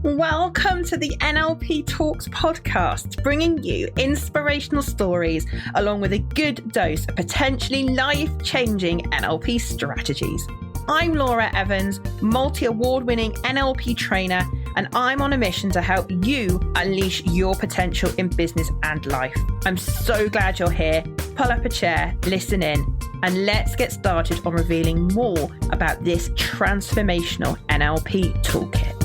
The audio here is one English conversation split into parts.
Welcome to the NLP Talks podcast, bringing you inspirational stories along with a good dose of potentially life-changing NLP strategies. I'm Laura Evans, multi-award-winning NLP trainer, and I'm on a mission to help you unleash your potential in business and life. I'm so glad you're here. Pull up a chair, listen in, and let's get started on revealing more about this transformational NLP toolkit.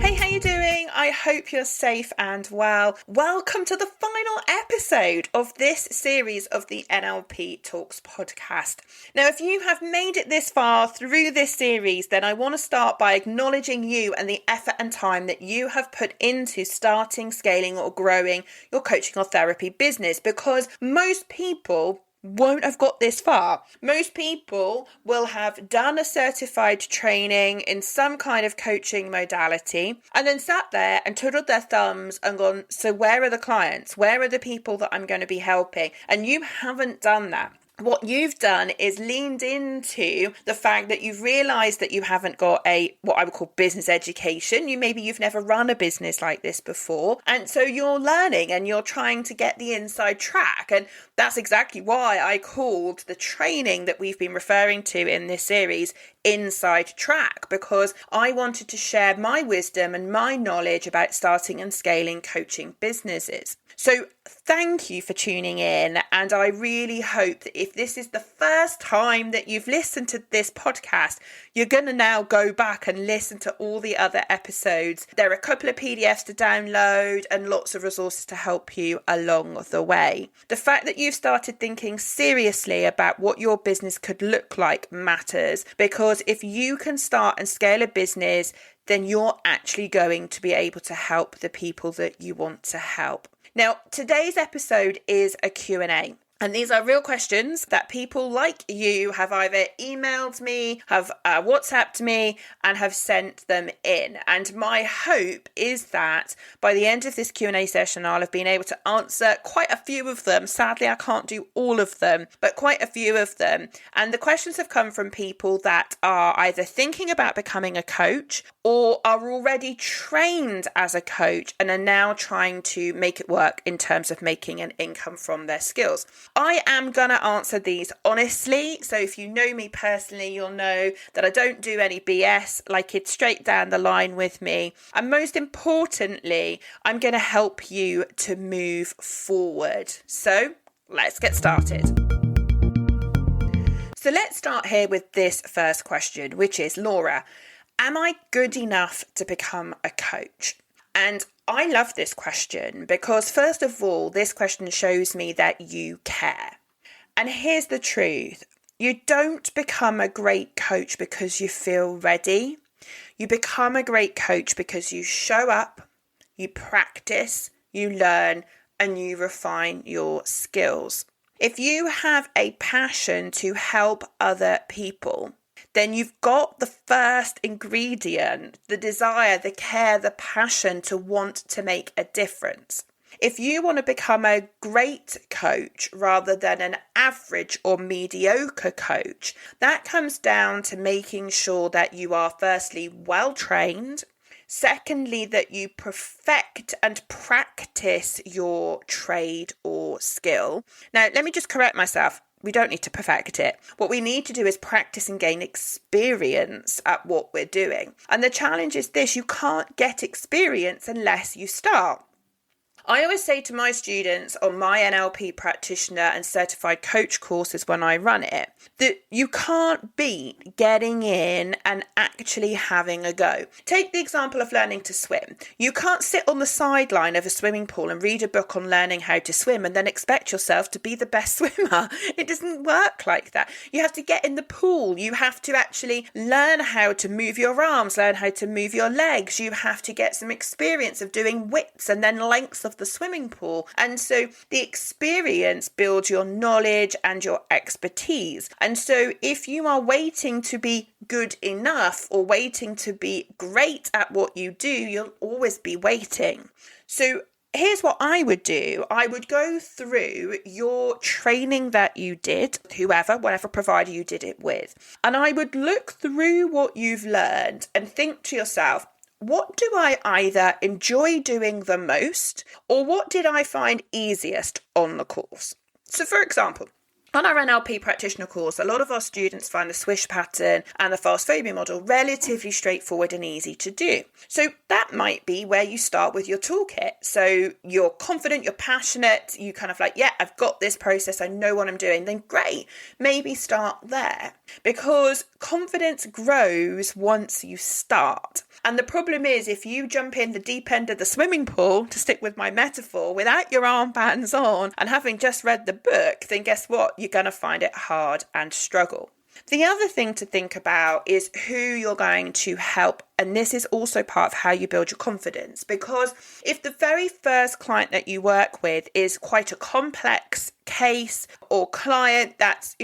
Hey, how you doing? I hope you're safe and well. Welcome to the final episode of this series of the NLP Talks podcast. Now, if you have made it this far through this series, then I want to start by acknowledging you and the effort and time that you have put into starting, scaling, or growing your coaching or therapy business, because most people won't have got this far. Most people will have done a certified training in some kind of coaching modality and then sat there and twiddled their thumbs and gone, so where are the clients? Where are the people that I'm going to be helping? And you haven't done that. What you've done is leaned into the fact that you've realised that you haven't got what I would call business education. You've never run a business like this before. And so you're learning and you're trying to get the inside track. And that's exactly why I called the training that we've been referring to in this series Inside Track, because I wanted to share my wisdom and my knowledge about starting and scaling coaching businesses. So thank you for tuning in, and I really hope that if this is the first time that you've listened to this podcast, you're going to now go back and listen to all the other episodes. There are a couple of PDFs to download and lots of resources to help you along the way. The fact that you've started thinking seriously about what your business could look like matters, because if you can start and scale a business, then you're actually going to be able to help the people that you want to help. Now, today's episode is a Q&A. And these are real questions that people like you have either emailed me, have WhatsApped me, and have sent them in. And my hope is that by the end of this Q&A session, I'll have been able to answer quite a few of them. Sadly, I can't do all of them, but quite a few of them. And the questions have come from people that are either thinking about becoming a coach or are already trained as a coach and are now trying to make it work in terms of making an income from their skills. I am going to answer these honestly. So if you know me personally, you'll know that I don't do any BS, like it's straight down the line with me. And most importantly, I'm going to help you to move forward. So let's get started. So let's start here with this first question, which is, Laura, am I good enough to become a coach? And I love this question because, first of all, this question shows me that you care. And here's the truth. You don't become a great coach because you feel ready. You become a great coach because you show up, you practice, you learn, and you refine your skills. If you have a passion to help other people, then you've got the first ingredient, the desire, the care, the passion to want to make a difference. If you want to become a great coach rather than an average or mediocre coach, that comes down to making sure that you are firstly well trained. Secondly, that you perfect and practice your trade or skill. Now, let me just correct myself. We don't need to perfect it. What we need to do is practice and gain experience at what we're doing. And the challenge is this: you can't get experience unless you start. I always say to my students on my NLP practitioner and certified coach courses when I run it, that you can't beat getting in and actually having a go. Take the example of learning to swim. You can't sit on the sideline of a swimming pool and read a book on learning how to swim and then expect yourself to be the best swimmer. It doesn't work like that. You have to get in the pool. You have to actually learn how to move your arms, learn how to move your legs. You have to get some experience of doing widths and then lengths of the swimming pool. And so the experience builds your knowledge and your expertise. And so if you are waiting to be good enough or waiting to be great at what you do, you'll always be waiting. So here's what I would do. I would go through your training that you did, whatever provider you did it with. And I would look through what you've learned and think to yourself, what do I either enjoy doing the most, or what did I find easiest on the course? So for example, on our NLP practitioner course, a lot of our students find the swish pattern and the fast phobia model relatively straightforward and easy to do. So that might be where you start with your toolkit. So you're confident, you're passionate, you kind of like, yeah, I've got this process, I know what I'm doing. Then great, maybe start there, because confidence grows once you start. And the problem is, if you jump in the deep end of the swimming pool, to stick with my metaphor, without your armbands on and having just read the book, then guess what? You're going to find it hard and struggle. The other thing to think about is who you're going to help. And this is also part of how you build your confidence, because if the very first client that you work with is quite a complex case or client that's,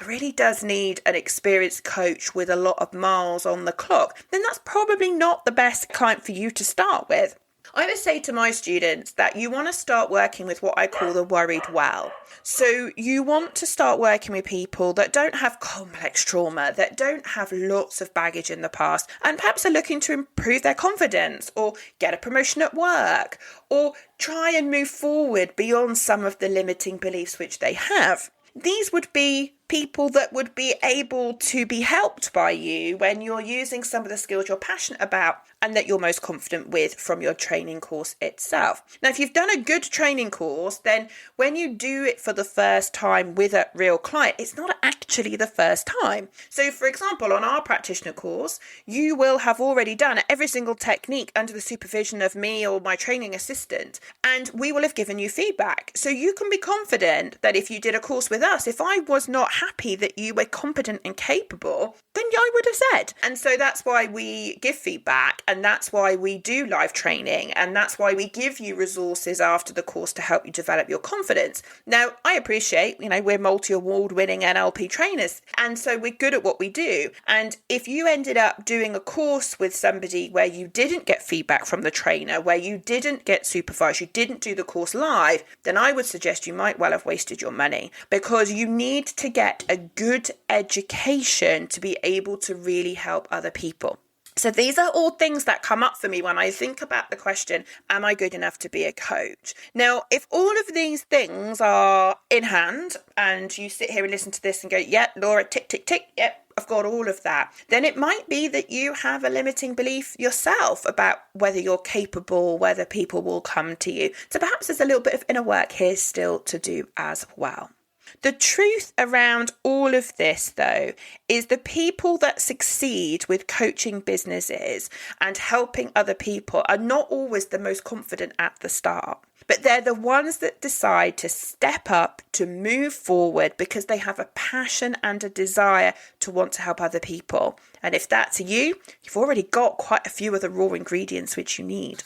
really does need an experienced coach with a lot of miles on the clock, then that's probably not the best client for you to start with. I always say to my students that you want to start working with what I call the worried well. So you want to start working with people that don't have complex trauma, that don't have lots of baggage in the past, and perhaps are looking to improve their confidence or get a promotion at work or try and move forward beyond some of the limiting beliefs which they have. These would be people that would be able to be helped by you when you're using some of the skills you're passionate about and that you're most confident with from your training course itself. Now, if you've done a good training course, then when you do it for the first time with a real client, it's not actually the first time. So, for example, on our practitioner course, you will have already done every single technique under the supervision of me or my training assistant, and we will have given you feedback. So you can be confident that if you did a course with us, if I was not happy that you were competent and capable, then I would have said. And so that's why we give feedback, and that's why we do live training, and that's why we give you resources after the course to help you develop your confidence. Now, I appreciate, we're multi-award winning NLP trainers, and so we're good at what we do. And if you ended up doing a course with somebody where you didn't get feedback from the trainer, where you didn't get supervised, you didn't do the course live, then I would suggest you might well have wasted your money, because you need to get a good education to be able to really help other people. So these are all things that come up for me when I think about the question, am I good enough to be a coach? Now, if all of these things are in hand and you sit here and listen to this and go, yeah, Laura, tick, tick, tick, yep, I've got all of that, then it might be that you have a limiting belief yourself about whether you're capable, whether people will come to you. So perhaps there's a little bit of inner work here still to do as well. The truth around all of this, though, is the people that succeed with coaching businesses and helping other people are not always the most confident at the start. But they're the ones that decide to step up, to move forward, because they have a passion and a desire to want to help other people. And if that's you, you've already got quite a few of the raw ingredients which you need.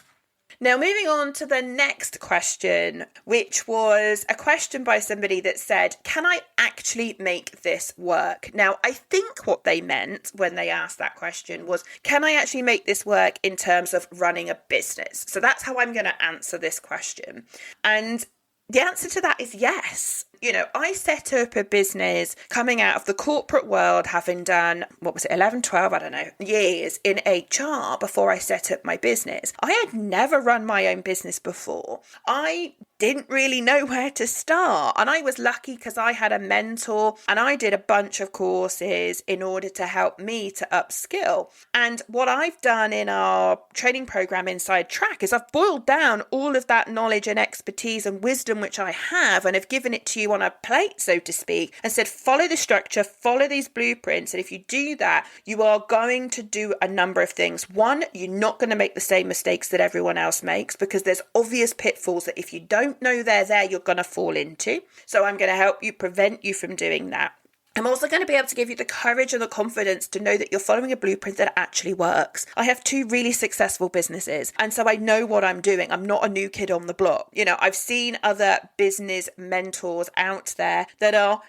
Now, moving on to the next question, which was a question by somebody that said, can I actually make this work? Now, I think what they meant when they asked that question was, can I actually make this work in terms of running a business? So that's how I'm going to answer this question. And the answer to that is yes. I set up a business coming out of the corporate world, having done, 11, 12, years in HR before I set up my business. I had never run my own business before. I didn't really know where to start. And I was lucky because I had a mentor and I did a bunch of courses in order to help me to upskill. And what I've done in our training program Inside Track is I've boiled down all of that knowledge and expertise and wisdom which I have, and have given it to you on a plate, so to speak, and said, follow the structure, follow these blueprints. And if you do that, you are going to do a number of things. One, you're not going to make the same mistakes that everyone else makes, because there's obvious pitfalls that if you don't know they're there, you're going to fall into. So I'm going to help you, prevent you from doing that. I'm also going to be able to give you the courage and the confidence to know that you're following a blueprint that actually works. I have 2 really successful businesses, and so I know what I'm doing. I'm not a new kid on the block. I've seen other business mentors out there that are,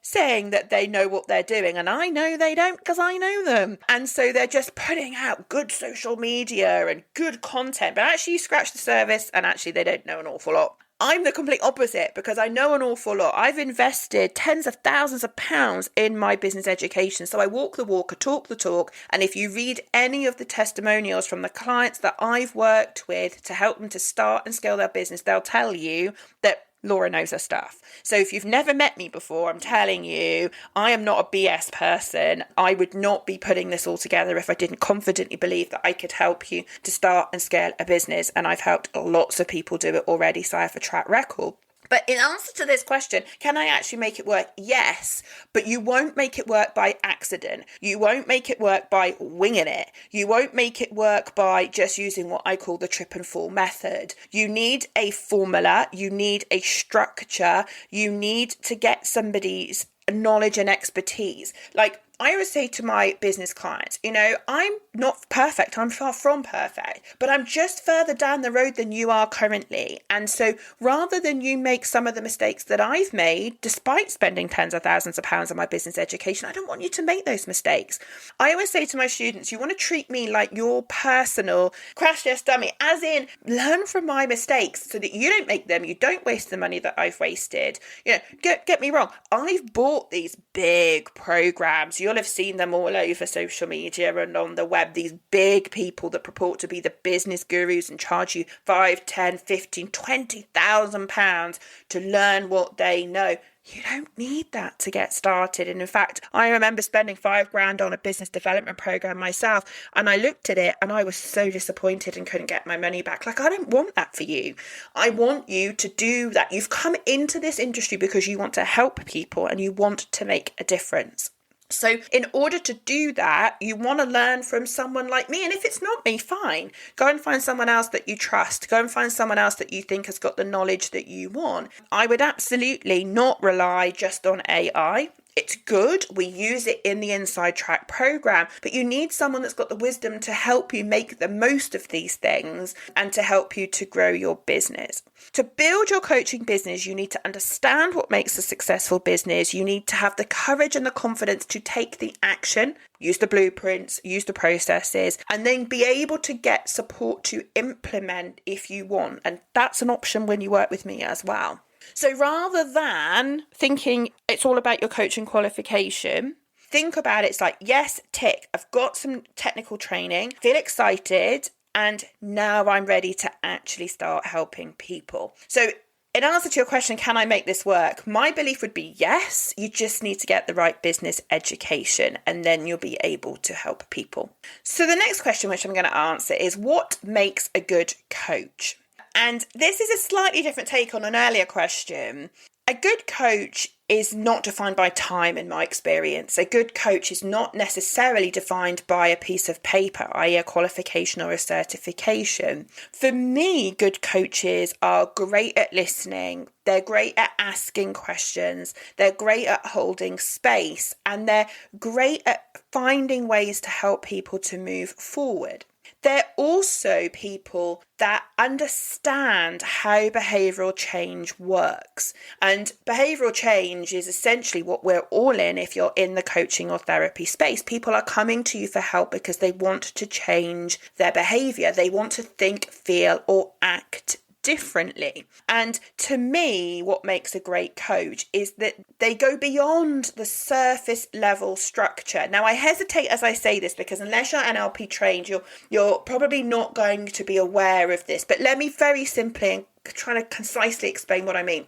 saying that they know what they're doing, and I know they don't because I know them. And so they're just putting out good social media and good content, but actually you scratch the surface and actually they don't know an awful lot. I'm the complete opposite because I know an awful lot. I've invested tens of thousands of pounds in my business education. So I walk the walk, I talk the talk. And if you read any of the testimonials from the clients that I've worked with to help them to start and scale their business, they'll tell you that Laura knows her stuff. So if you've never met me before, I'm telling you, I am not a BS person. I would not be putting this all together if I didn't confidently believe that I could help you to start and scale a business. And I've helped lots of people do it already, so I have a track record. But in answer to this question, can I actually make it work? Yes, but you won't make it work by accident. You won't make it work by winging it. You won't make it work by just using what I call the trip and fall method. You need a formula. You need a structure. You need to get somebody's knowledge and expertise. Like, I always say to my business clients, I'm not perfect. I'm far from perfect, but I'm just further down the road than you are currently. And so rather than you make some of the mistakes that I've made, despite spending tens of thousands of pounds on my business education, I don't want you to make those mistakes. I always say to my students, you want to treat me like your personal crash test dummy, as in learn from my mistakes so that you don't make them. You don't waste the money that I've wasted. Get me wrong. I've bought these big programs. You'll have seen them all over social media and on the web, these big people that purport to be the business gurus and charge you 5, 10, 15, 20,000 pounds to learn what they know. You don't need that to get started. And in fact, I remember spending $5,000 on a business development program myself. And I looked at it and I was so disappointed and couldn't get my money back. Like, I don't want that for you. I want you to do that. You've come into this industry because you want to help people and you want to make a difference. So in order to do that, you want to learn from someone like me. And if it's not me, fine. Go and find someone else that you trust. Go and find someone else that you think has got the knowledge that you want. I would absolutely not rely just on AI. It's good. We use it in the Inside Track program, but you need someone that's got the wisdom to help you make the most of these things and to help you to grow your business. To build your coaching business, you need to understand what makes a successful business. You need to have the courage and the confidence to take the action, use the blueprints, use the processes, and then be able to get support to implement if you want. And that's an option when you work with me as well. So rather than thinking it's all about your coaching qualification, think about it. It's like, yes, tick. I've got some technical training, feel excited, and now I'm ready to actually start helping people. So in answer to your question, can I make this work? My belief would be yes. You just need to get the right business education and then you'll be able to help people. So the next question, which I'm going to answer, is what makes a good coach? And this is a slightly different take on an earlier question. A good coach is not defined by time, in my experience. A good coach is not necessarily defined by a piece of paper, i.e. a qualification or a certification. For me, good coaches are great at listening. They're great at asking questions. They're great at holding space. And they're great at finding ways to help people to move forward. They're also people that understand how behavioural change works. And behavioural change is essentially what we're all in if you're in the coaching or therapy space. People are coming to you for help because they want to change their behaviour. They want to think, feel, or act differently. And to me, what makes a great coach is that they go beyond the surface level structure. Now, I hesitate as I say this because unless you're NLP trained, you're probably not going to be aware of this. But let me very simply and trying to concisely explain what I mean.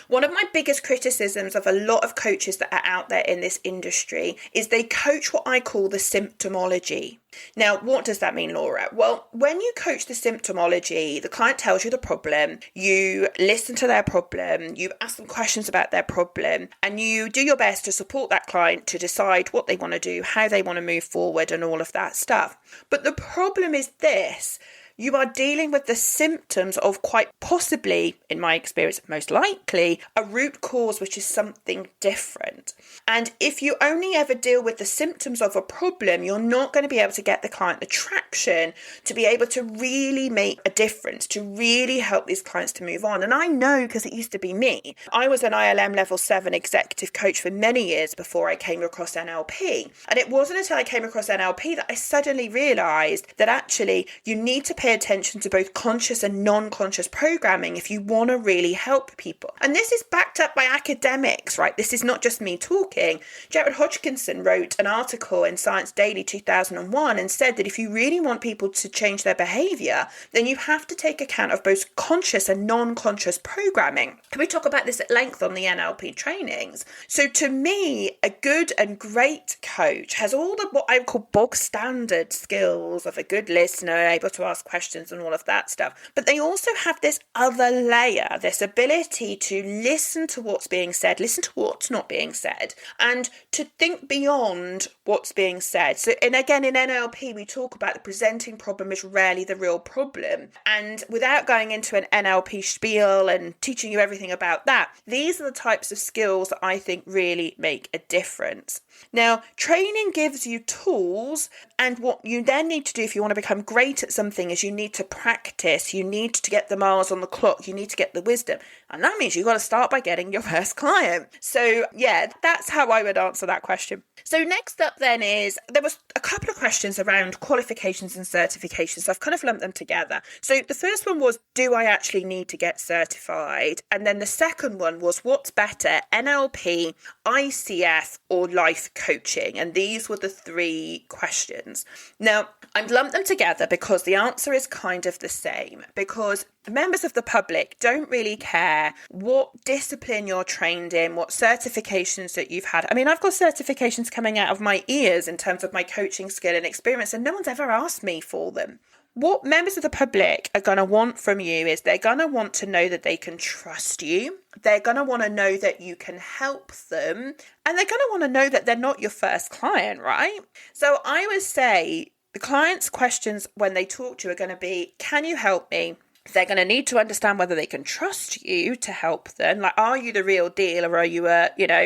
One of my biggest criticisms of a lot of coaches that are out there in this industry is they coach what I call the symptomology. Now, what does that mean, Laura? Well, when you coach the symptomology, the client tells you the problem, you listen to their problem, you ask them questions about their problem, and you do your best to support that client to decide what they want to do, how they want to move forward, and all of that stuff. But the problem is this. You are dealing with the symptoms of quite possibly, in my experience, most likely, a root cause, which is something different. And if you only ever deal with the symptoms of a problem, you're not going to be able to get the client the traction to be able to really make a difference, to really help these clients to move on. And I know because it used to be me. I was an ILM level 7 executive coach for many years before I came across NLP. And it wasn't until I came across NLP that I suddenly realised that actually you need to pick pay attention to both conscious and non-conscious programming if you want to really help people. And this is backed up by academics, right? This is not just me talking. Jared Hodgkinson wrote an article in Science Daily 2001 and said that if you really want people to change their behavior, then you have to take account of both conscious and non-conscious programming. And we talk about this at length on the NLP trainings. So to me, a good and great coach has all the what I call bog standard skills of a good listener, able to ask questions and all of that stuff. But they also have this other layer, this ability to listen to what's being said, listen to what's not being said, and to think beyond what's being said. So, and again, in NLP, we talk about the presenting problem is rarely the real problem. And without going into an NLP spiel and teaching you everything about that, these are the types of skills that I think really make a difference. Now, training gives you tools, and what you then need to do if you want to become great at something is you need to practice, you need to get the miles on the clock, you need to get the wisdom. And that means you've got to start by getting your first client. So yeah, that's how I would answer that question. So next up then is, there was a couple of questions around qualifications and certifications. So I've kind of lumped them together. So the first one was, do I actually need to get certified? And then the second one was, what's better, NLP, ICF, or life coaching? And these were the three questions. Now, I've lumped them together because the answer is kind of the same, because members of the public don't really care what discipline you're trained in, what certifications that you've had. I mean, I've got certifications coming out of my ears in terms of my coaching skill and experience, and no one's ever asked me for them. What members of the public are going to want from you is they're going to want to know that they can trust you. They're going to want to know that you can help them. And they're going to want to know that they're not your first client, right? So I would say the client's questions when they talk to you are going to be, can you help me? They're going to need to understand whether they can trust you to help them. Like, are you the real deal, or are you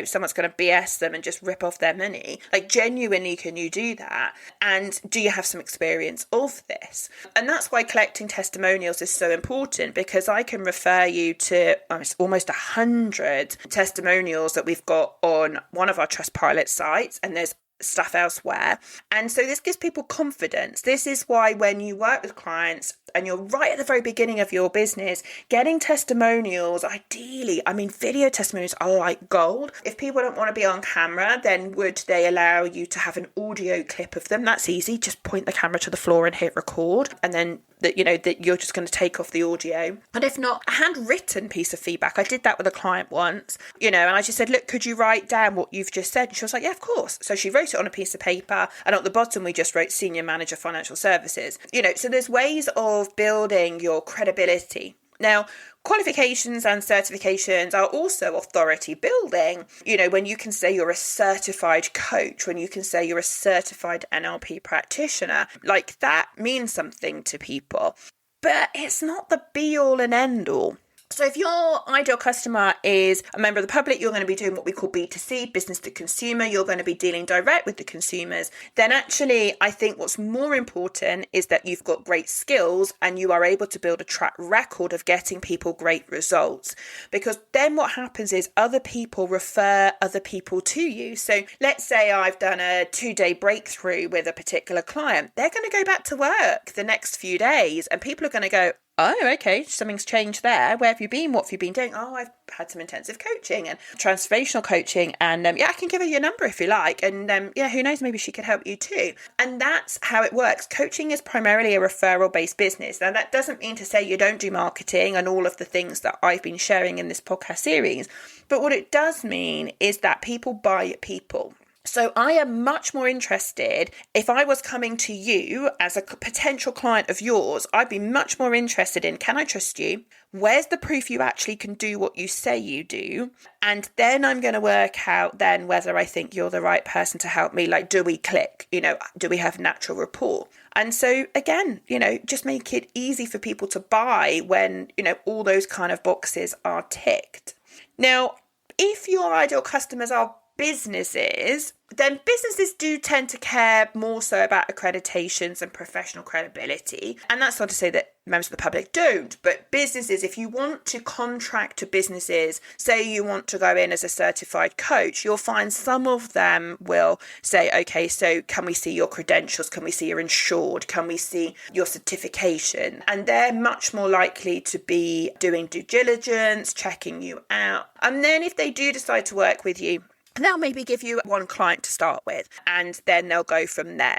someone's going to BS them and just rip off their money? Like, genuinely, can you do that? And do you have some experience of this? And that's why collecting testimonials is so important, because I can refer you to almost 100 testimonials that we've got on one of our Trustpilot sites, and there's stuff elsewhere. And so this gives people confidence. This is why when you work with clients and you're right at the very beginning of your business, getting testimonials, ideally, video testimonials are like gold. If people don't want to be on camera, then would they allow you to have an audio clip of them? That's easy. Just point the camera to the floor and hit record, and then that you're just going to take off the audio. And if not, a handwritten piece of feedback. I did that with a client once, and I just said, look, could you write down what you've just said? And she was like, yeah, of course. So she wrote it on a piece of paper, and at the bottom we just wrote Senior Manager Financial Services. So there's ways of building your credibility. Now, qualifications and certifications are also authority building. When you can say you're a certified coach, when you can say you're a certified NLP practitioner, like, that means something to people. But it's not the be all and end all. So if your ideal customer is a member of the public, you're going to be doing what we call B2C, business to consumer. You're going to be dealing direct with the consumers. Then actually, I think what's more important is that you've got great skills and you are able to build a track record of getting people great results. Because then what happens is other people refer other people to you. So let's say I've done a 2-day breakthrough with a particular client. They're going to go back to work the next few days, and people are going to go, oh, okay, something's changed there. Where have you been? What have you been doing? Oh, I've had some intensive coaching and transformational coaching. And I can give her your number if you like. And who knows, maybe she could help you too. And that's how it works. Coaching is primarily a referral-based business. Now, that doesn't mean to say you don't do marketing and all of the things that I've been sharing in this podcast series. But what it does mean is that people buy people. So I am much more interested, if I was coming to you as a potential client of yours, I'd be much more interested in, can I trust you? Where's the proof you actually can do what you say you do? And then I'm going to work out then whether I think you're the right person to help me. Like, do we click? Do we have natural rapport? And so again, just make it easy for people to buy when, all those kind of boxes are ticked. Now, if your ideal customers are businesses, then businesses do tend to care more so about accreditations and professional credibility. And that's not to say that members of the public don't, but businesses, if you want to contract to businesses, say you want to go in as a certified coach, you'll find some of them will say, okay, so can we see your credentials? Can we see you're insured? Can we see your certification? And they're much more likely to be doing due diligence, checking you out. And then if they do decide to work with you, they'll maybe give you one client to start with, and then they'll go from there.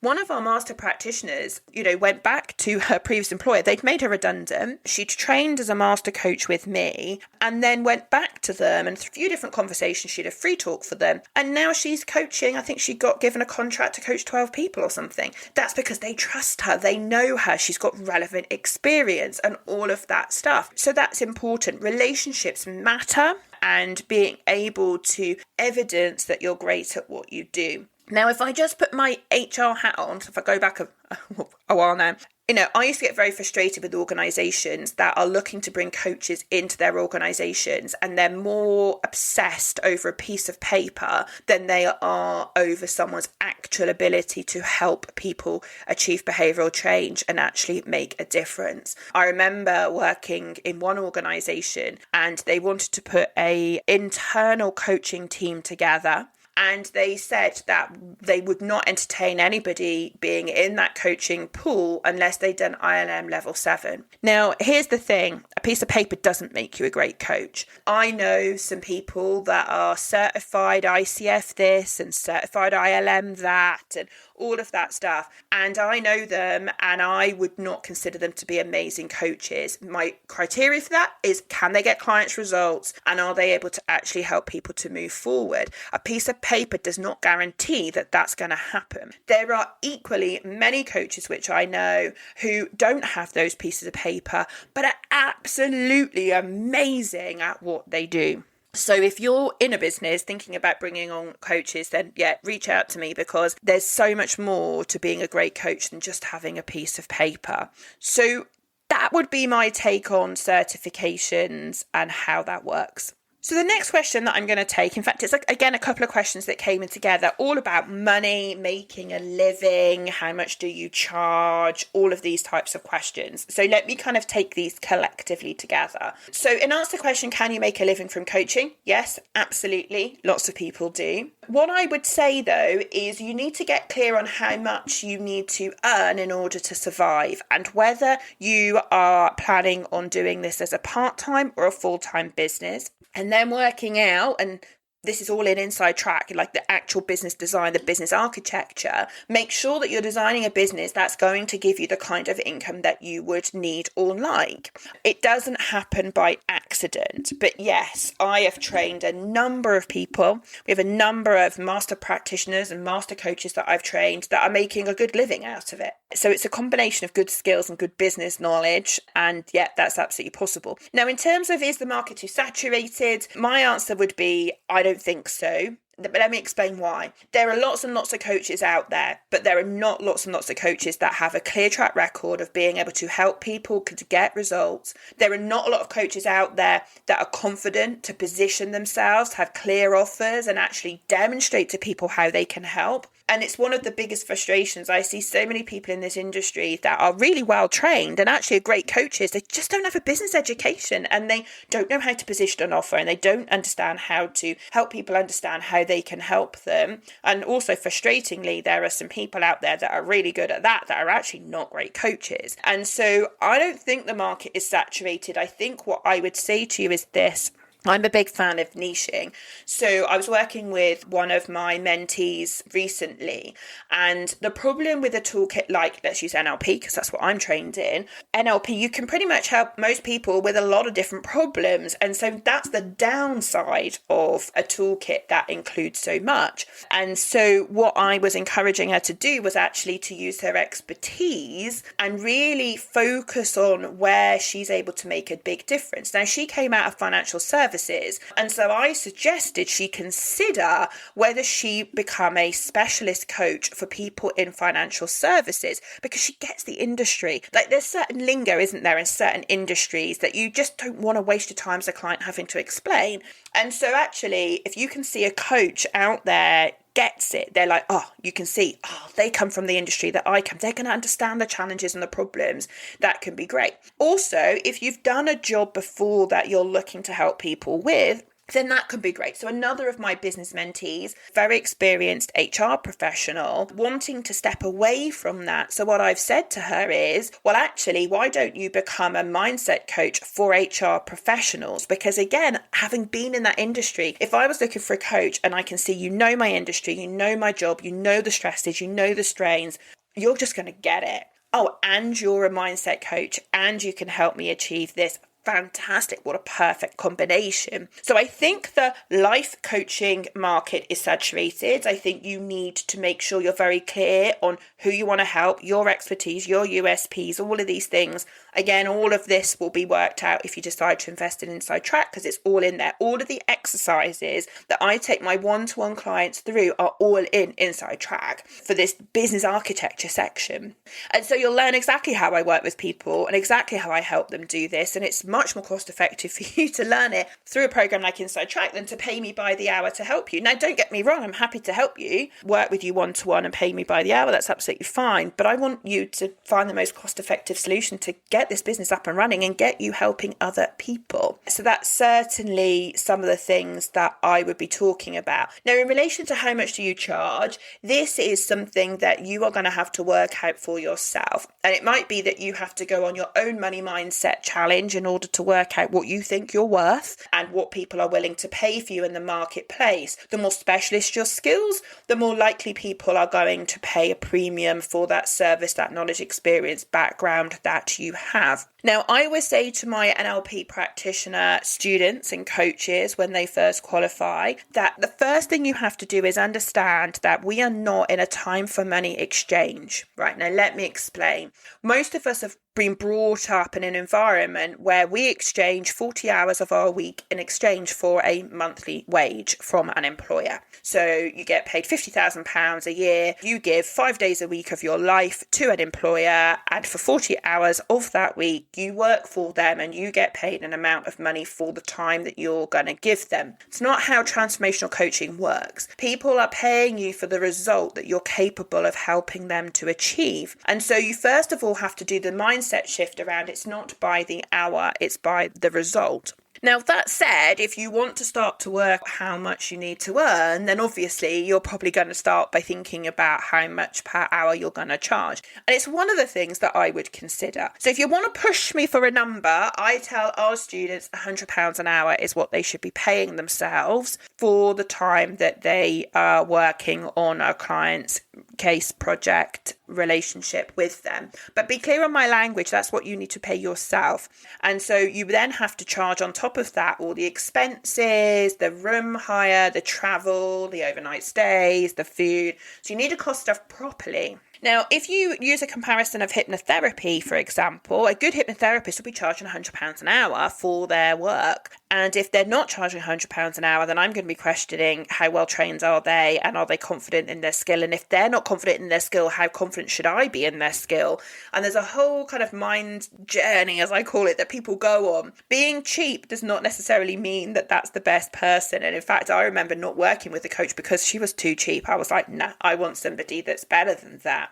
One of our master practitioners, went back to her previous employer. They'd made her redundant. She'd trained as a master coach with me and then went back to them, and through a few different conversations, she did a free talk for them. And now she's coaching. I think she got given a contract to coach 12 people or something. That's because they trust her. They know her. She's got relevant experience and all of that stuff. So that's important. Relationships matter. And being able to evidence that you're great at what you do. Now, if I just put my HR hat on, so if I go back a while now, I used to get very frustrated with organisations that are looking to bring coaches into their organisations, and they're more obsessed over a piece of paper than they are over someone's actual ability to help people achieve behavioural change and actually make a difference. I remember working in one organisation and they wanted to put an internal coaching team together. And they said that they would not entertain anybody being in that coaching pool unless they'd done ILM level 7. Now, here's the thing. A piece of paper doesn't make you a great coach. I know some people that are certified ICF this and certified ILM that and all of that stuff. And I know them, and I would not consider them to be amazing coaches. My criteria for that is, can they get clients results, and are they able to actually help people to move forward? A piece of paper does not guarantee that that's going to happen. There are equally many coaches which I know who don't have those pieces of paper, but are absolutely amazing at what they do. So if you're in a business thinking about bringing on coaches, then reach out to me, because there's so much more to being a great coach than just having a piece of paper. So that would be my take on certifications and how that works. So the next question that I'm going to take, in fact, it's again a couple of questions that came in together, all about money, making a living, how much do you charge, all of these types of questions. So let me kind of take these collectively together. So in answer to the question, can you make a living from coaching? Yes, absolutely. Lots of people do. What I would say, though, is you need to get clear on how much you need to earn in order to survive, and whether you are planning on doing this as a part-time or a full-time business. And then working out, and this is all in Inside Track, like the actual business design, the business architecture, make sure that you're designing a business that's going to give you the kind of income that you would need or like. It doesn't happen by accident, but yes, I have trained a number of people. We have a number of master practitioners and master coaches that I've trained that are making a good living out of it. So it's a combination of good skills and good business knowledge, and that's absolutely possible. Now, in terms of, is the market too saturated? My answer would be, I don't think so. But let me explain why. There are lots and lots of coaches out there, but there are not lots and lots of coaches that have a clear track record of being able to help people to get results. There are not a lot of coaches out there that are confident to position themselves, have clear offers, and actually demonstrate to people how they can help. And it's one of the biggest frustrations. I see so many people in this industry that are really well trained and actually are great coaches. They just don't have a business education, and they don't know how to position an offer, and they don't understand how to help people understand how they can help them. And also, frustratingly, there are some people out there that are really good at that are actually not great coaches. And so I don't think the market is saturated. I think what I would say to you is this. I'm a big fan of niching. So I was working with one of my mentees recently, and the problem with a toolkit like, let's use NLP because that's what I'm trained in. NLP, you can pretty much help most people with a lot of different problems. And so that's the downside of a toolkit that includes so much. And so what I was encouraging her to do was actually to use her expertise and really focus on where she's able to make a big difference. Now, she came out of financial services, services. And so I suggested she consider whether she become a specialist coach for people in financial services, because she gets the industry. Like, there's certain lingo, isn't there, in certain industries that you just don't want to waste your time as a client having to explain. And so actually, if you can see a coach out there gets it, they're like, oh, you can see, oh, they come from the industry that I come, they're going to understand the challenges and the problems. That can be great. Also, if you've done a job before that you're looking to help people with, then that could be great. So another of my business mentees, very experienced HR professional, wanting to step away from that. So what I've said to her is, well, actually, why don't you become a mindset coach for HR professionals? Because again, having been in that industry, if I was looking for a coach and I can see, you know, my industry, you know, my job, you know, the stresses, you know, the strains, you're just going to get it. Oh, and you're a mindset coach and you can help me achieve this. Fantastic. What a perfect combination. So I think the life coaching market is saturated. I think you need to make sure you're very clear on who you want to help, your expertise, your USPs, all of these things. Again, all of this will be worked out if you decide to invest in Inside Track, because it's all in there. All of the exercises that I take my one-to-one clients through are all in Inside Track for this business architecture section. And so you'll learn exactly how I work with people and exactly how I help them do this. And it's much more cost effective for you to learn it through a program like Inside Track than to pay me by the hour to help you. Now, don't get me wrong, I'm happy to help you, work with you one-to-one and pay me by the hour. That's absolutely fine. But I want you to find the most cost-effective solution to get this business up and running and get you helping other people. So that's certainly some of the things that I would be talking about. Now, in relation to how much do you charge, this is something that you are going to have to work out for yourself. And it might be that you have to go on your own money mindset challenge in order to work out what you think you're worth and what people are willing to pay for you in the marketplace. The more specialist your skills, the more likely people are going to pay a premium for that service, that knowledge, experience, background that you have. Now, I always say to my NLP practitioner students and coaches when they first qualify that the first thing you have to do is understand that we are not in a time for money exchange. Right, now let me explain. Most of us have been brought up in an environment where we exchange 40 hours of our week in exchange for a monthly wage from an employer. So you get paid £50,000 a year. You give 5 days a week of your life to an employer, and for 40 hours of that week, you work for them and you get paid an amount of money for the time that you're going to give them. It's not how transformational coaching works. People are paying you for the result that you're capable of helping them to achieve. And so you first of all have to do the mindset shift around it's not by the hour, it's by the result. Now, that said, if you want to start to work how much you need to earn, then obviously you're probably going to start by thinking about how much per hour you're going to charge. And it's one of the things that I would consider. So if you want to push me for a number, I tell our students £100 an hour is what they should be paying themselves for the time that they are working on a client's case, project, relationship with them. But be clear on my language, that's what you need to pay yourself. And so you then have to charge on top of that all the expenses, the room hire, the travel, the overnight stays, the food. So you need to cost stuff properly. Now, if you use a comparison of hypnotherapy, for example, a good hypnotherapist will be charging £100 an hour for their work. And if they're not charging £100 an hour, then I'm going to be questioning how well trained are they and are they confident in their skill? And if they're not confident in their skill, how confident should I be in their skill? And there's a whole kind of mind journey, as I call it, that people go on. Being cheap does not necessarily mean that that's the best person. And in fact, I remember not working with a coach because she was too cheap. I was like, nah, I want somebody that's better than that.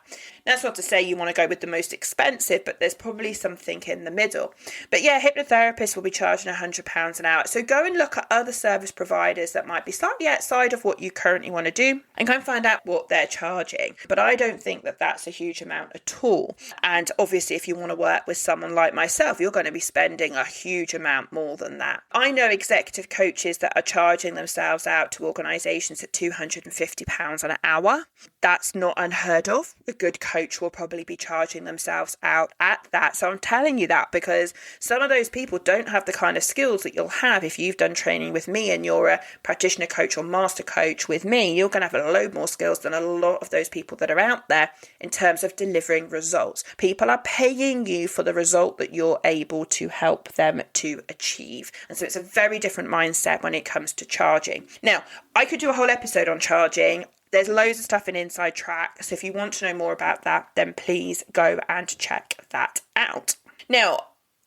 That's not to say you want to go with the most expensive, but there's probably something in the middle. But yeah, hypnotherapists will be charging £100 an hour. So go and look at other service providers that might be slightly outside of what you currently want to do and go and find out what they're charging. But I don't think that that's a huge amount at all. And obviously, if you want to work with someone like myself, you're going to be spending a huge amount more than that. I know executive coaches that are charging themselves out to organisations at £250 an hour. That's not unheard of. A good coach coach will probably be charging themselves out at that. So I'm telling you that because some of those people don't have the kind of skills that you'll have if you've done training with me and you're a practitioner coach or master coach with me. You're going to have a load more skills than a lot of those people that are out there in terms of delivering results. People are paying you for the result that you're able to help them to achieve. And so it's a very different mindset when it comes to charging. Now, I could do a whole episode on charging. There's loads of stuff in Inside Track. So if you want to know more about that, then please go and check that out. Now,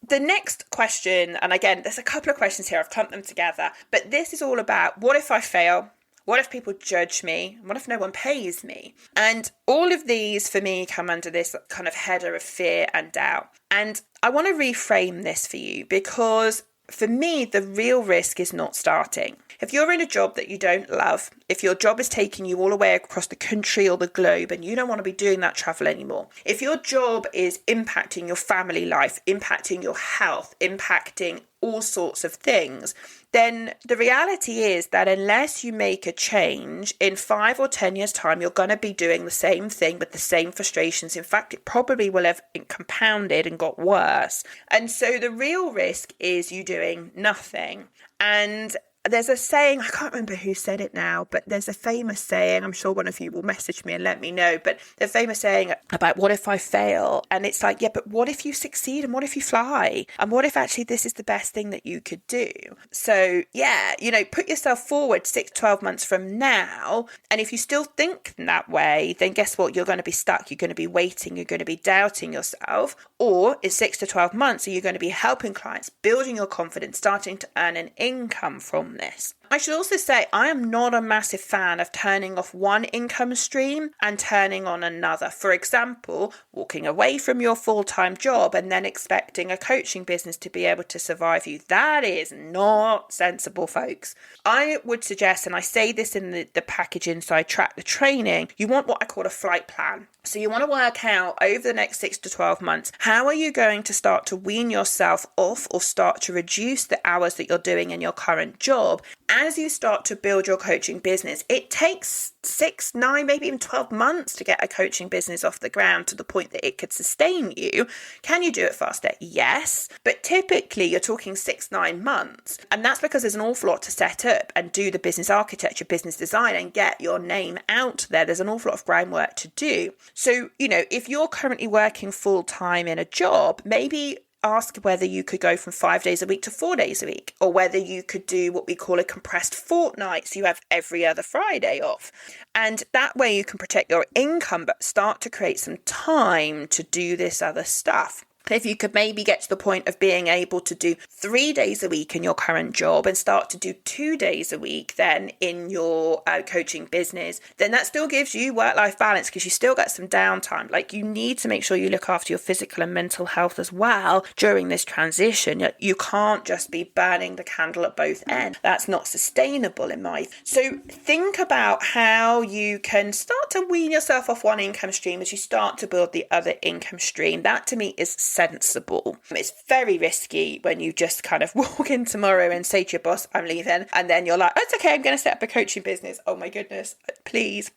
the next question, and again, there's a couple of questions here. I've clumped them together, but this is all about what if I fail? What if people judge me? What if no one pays me? And all of these for me come under this kind of header of fear and doubt. And I want to reframe this for you because for me, the real risk is not starting. If you're in a job that you don't love, if your job is taking you all the way across the country or the globe and you don't want to be doing that travel anymore, if your job is impacting your family life, impacting your health, impacting all sorts of things, then the reality is that unless you make a change, in 5 or 10 years' time, you're going to be doing the same thing with the same frustrations. In fact, it probably will have compounded and got worse. And so the real risk is you doing nothing. And there's a saying, I can't remember who said it now, but there's a famous saying, I'm sure one of you will message me and let me know, but the famous saying about what if I fail? And it's like, yeah, but what if you succeed and what if you fly? And what if actually this is the best thing that you could do? So yeah, put yourself forward 6 to 12 months from now. And if you still think that way, then guess what? You're going to be stuck. You're going to be waiting. You're going to be doubting yourself. Or in 6 to 12 months, are you going to be helping clients, building your confidence, starting to earn an income from this? I should also say I am not a massive fan of turning off one income stream and turning on another. For example, walking away from your full-time job and then expecting a coaching business to be able to survive you. That is not sensible, folks. I would suggest, and I say this in the package Inside Track, the training, you want what I call a flight plan. So you want to work out over the next 6 to 12 months, how are you going to start to wean yourself off or start to reduce the hours that you're doing in your current job as you start to build your coaching business. It takes 6, 9, maybe even 12 months to get a coaching business off the ground to the point that it could sustain you. Can you do it faster? Yes. But typically you're talking 6, 9 months. And that's because there's an awful lot to set up and do the business architecture, business design, and get your name out there. There's an awful lot of groundwork to do. So, if you're currently working full time in a job, maybe ask whether you could go from 5 days a week to 4 days a week, or whether you could do what we call a compressed fortnight. So you have every other Friday off. And that way you can protect your income, but start to create some time to do this other stuff. If you could maybe get to the point of being able to do 3 days a week in your current job and start to do 2 days a week then in your coaching business, then that still gives you work-life balance because you still get some downtime. Like, you need to make sure you look after your physical and mental health as well during this transition. You can't just be burning the candle at both ends. That's not sustainable in my view. So think about how you can start to wean yourself off one income stream as you start to build the other income stream. That to me is sensible. It's very risky when you just kind of walk in tomorrow and say to your boss, I'm leaving, and then you're like, oh, it's okay, I'm going to set up a coaching business. Oh my goodness, please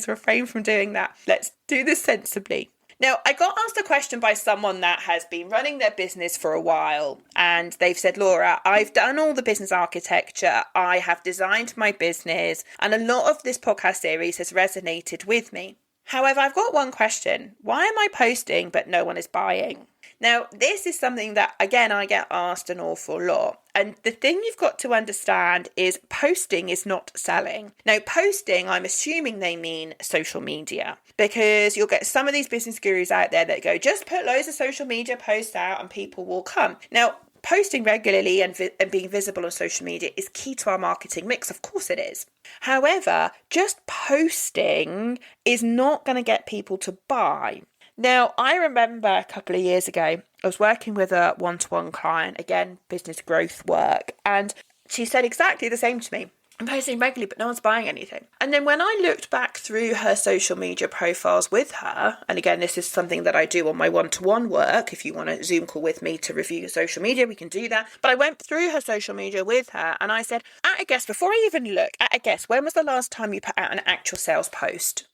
refrain from doing that. Let's do this sensibly. Now, I got asked a question by someone that has been running their business for a while, and they've said, Laura, I've done all the business architecture, I have designed my business, and a lot of this podcast series has resonated with me. However, I've got one question. Why am I posting but no one is buying? Now, this is something that, again, I get asked an awful lot. And the thing you've got to understand is posting is not selling. Now, posting, I'm assuming they mean social media, because you'll get some of these business gurus out there that go, just put loads of social media posts out and people will come. Now, posting regularly and being visible on social media is key to our marketing mix. Of course it is. However, just posting is not going to get people to buy. Now, I remember a couple of years ago, I was working with a one-to-one client, again, business growth work, and she said exactly the same to me. I'm posting regularly, but no one's buying anything. And then when I looked back through her social media profiles with her, and again, this is something that I do on my one-to-one work. If you want a Zoom call with me to review your social media, we can do that. But I went through her social media with her and I said, at a guess, before I even look, at a guess, when was the last time you put out an actual sales post?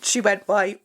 She went white.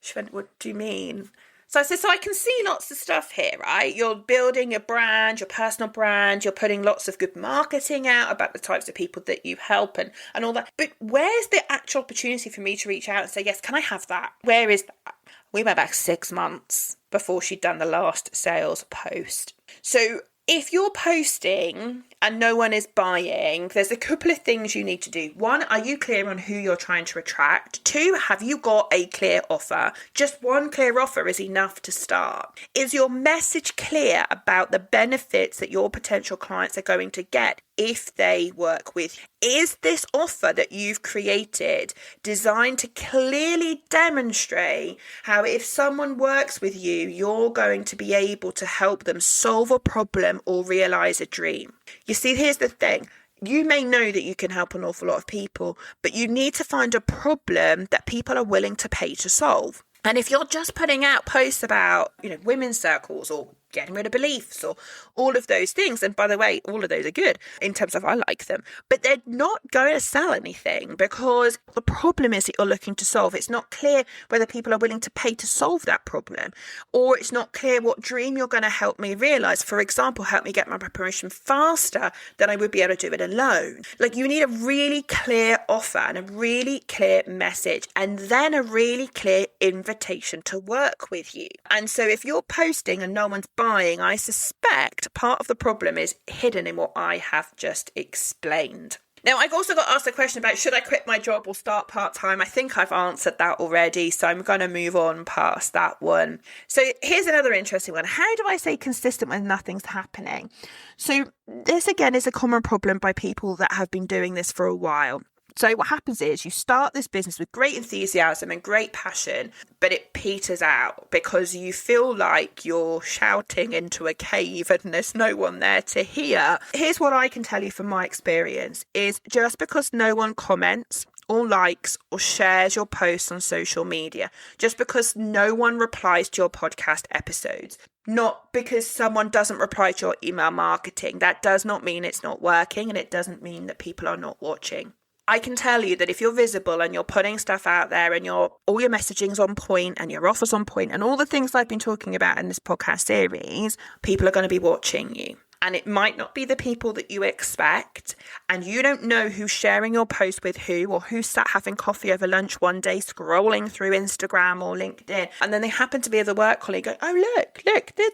She went, what do you mean? So I said, so I can see lots of stuff here, right? You're building your brand, your personal brand. You're putting lots of good marketing out about the types of people that you help and all that. But where's the actual opportunity for me to reach out and say, yes, can I have that? Where is that? We went back 6 months before she'd done the last sales post. So if you're posting and no one is buying, there's a couple of things you need to do. One, are you clear on who you're trying to attract? 2, have you got a clear offer? Just one clear offer is enough to start. Is your message clear about the benefits that your potential clients are going to get if they work with you? Is this offer that you've created designed to clearly demonstrate how if someone works with you, you're going to be able to help them solve a problem or realize a dream? You see, here's the thing. You may know that you can help an awful lot of people, but you need to find a problem that people are willing to pay to solve. And if you're just putting out posts about, women's circles or getting rid of beliefs or all of those things, and by the way, all of those are good in terms of I like them, but they're not going to sell anything because the problem is that you're looking to solve. It's not clear whether people are willing to pay to solve that problem, or it's not clear what dream you're going to help me realize. For example, help me get my promotion faster than I would be able to do it alone. Like, you need a really clear offer and a really clear message, and then a really clear invitation to work with you. And so if you're posting and no one's buying, I suspect part of the problem is hidden in what I have just explained. Now, I've also got asked a question about should I quit my job or start part-time? I think I've answered that already, so I'm going to move on past that one. So here's another interesting one. How do I stay consistent when nothing's happening? So this, again, is a common problem by people that have been doing this for a while. So what happens is you start this business with great enthusiasm and great passion, but it peters out because you feel like you're shouting into a cave and there's no one there to hear. Here's what I can tell you from my experience is just because no one comments or likes or shares your posts on social media, just because no one replies to your podcast episodes, not because someone doesn't reply to your email marketing, that does not mean it's not working, and it doesn't mean that people are not watching. I can tell you that if you're visible and you're putting stuff out there and all your messaging's on point and your offer's on point and all the things I've been talking about in this podcast series, people are going to be watching you. And it might not be the people that you expect, and you don't know who's sharing your post with who, or who's sat having coffee over lunch one day scrolling through Instagram or LinkedIn, and then they happen to be the work colleague going, oh, look,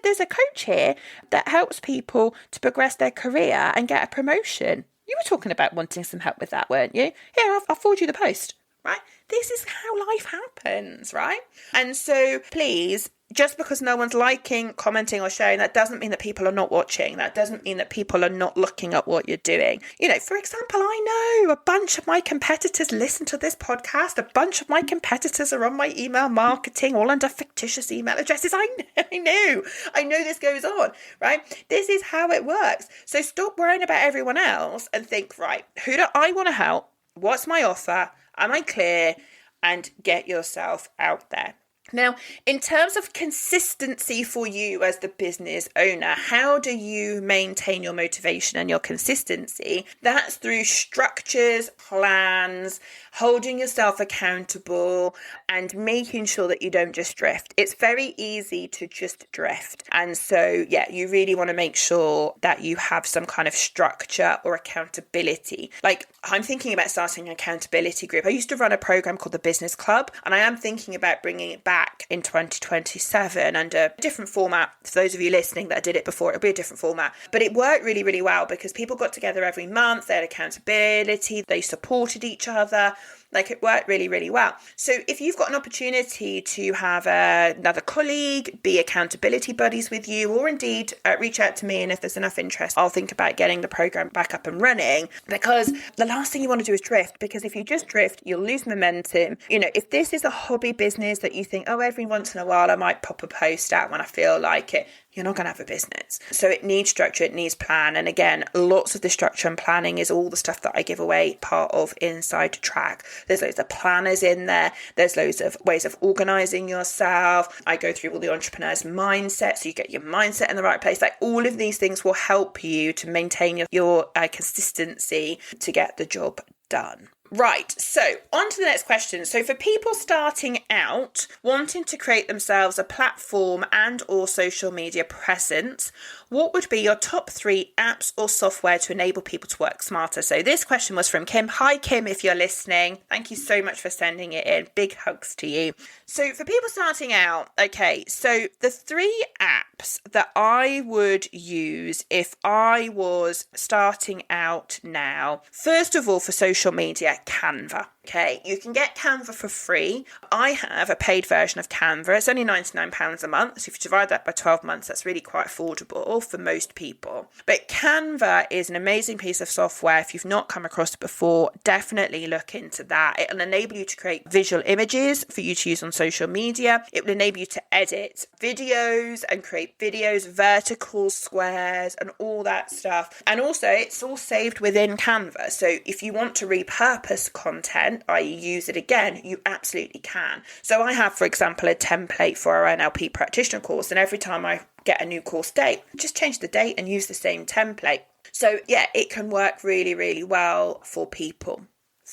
there's a coach here that helps people to progress their career and get a promotion. You were talking about wanting some help with that, weren't you? Here, I'll forward you the post, right? This is how life happens, right? And so please, just because no one's liking, commenting or sharing, that doesn't mean that people are not watching. That doesn't mean that people are not looking at what you're doing. For example, I know a bunch of my competitors listen to this podcast. A bunch of my competitors are on my email marketing, all under fictitious email addresses. I know this goes on, right? This is how it works. So stop worrying about everyone else and think, right, who do I want to help? What's my offer? Am I clear? And get yourself out there. Now, in terms of consistency for you as the business owner, how do you maintain your motivation and your consistency? That's through structures, plans, holding yourself accountable, and making sure that you don't just drift. It's very easy to just drift. And so, you really want to make sure that you have some kind of structure or accountability. Like, I'm thinking about starting an accountability group. I used to run a program called the Business Club, and I am thinking about bringing it back in 2027 under a different format. For those of you listening that did it before, it'll be a different format. But it worked really, really well because people got together every month, they had accountability, they supported each other. Like, it worked really, really well. So if you've got an opportunity to have another colleague be accountability buddies with you, or indeed reach out to me, and if there's enough interest, I'll think about getting the program back up and running, because the last thing you want to do is drift, because if you just drift, you'll lose momentum. If this is a hobby business that you think, oh, every once in a while I might pop a post out when I feel like it, you're not going to have a business. So it needs structure, it needs plan. And again, lots of the structure and planning is all the stuff that I give away part of Inside Track. There's loads of planners in there. There's loads of ways of organizing yourself. I go through all the entrepreneur's mindset, so you get your mindset in the right place. Like, all of these things will help you to maintain your consistency to get the job done. Right, so on to the next question. So for people starting out, wanting to create themselves a platform and or social media presence, what would be your top 3 apps or software to enable people to work smarter? So this question was from Kim. Hi, Kim, if you're listening. Thank you so much for sending it in. Big hugs to you. So for people starting out, okay, so the 3 apps that I would use if I was starting out now, first of all, for social media, Canva. Okay, you can get Canva for free. I have a paid version of Canva. It's only £99 a month. So if you divide that by 12 months, that's really quite affordable for most people. But Canva is an amazing piece of software. If you've not come across it before, definitely look into that. It will enable you to create visual images for you to use on social media. It will enable you to edit videos and create videos, verticals, squares, and all that stuff. And also, it's all saved within Canva. So if you want to repurpose content, i.e. use it again, you absolutely can. So I have, for example, a template for our NLP practitioner course, and every time I get a new course date, just change the date and use the same template. So yeah, it can work really, really well for people.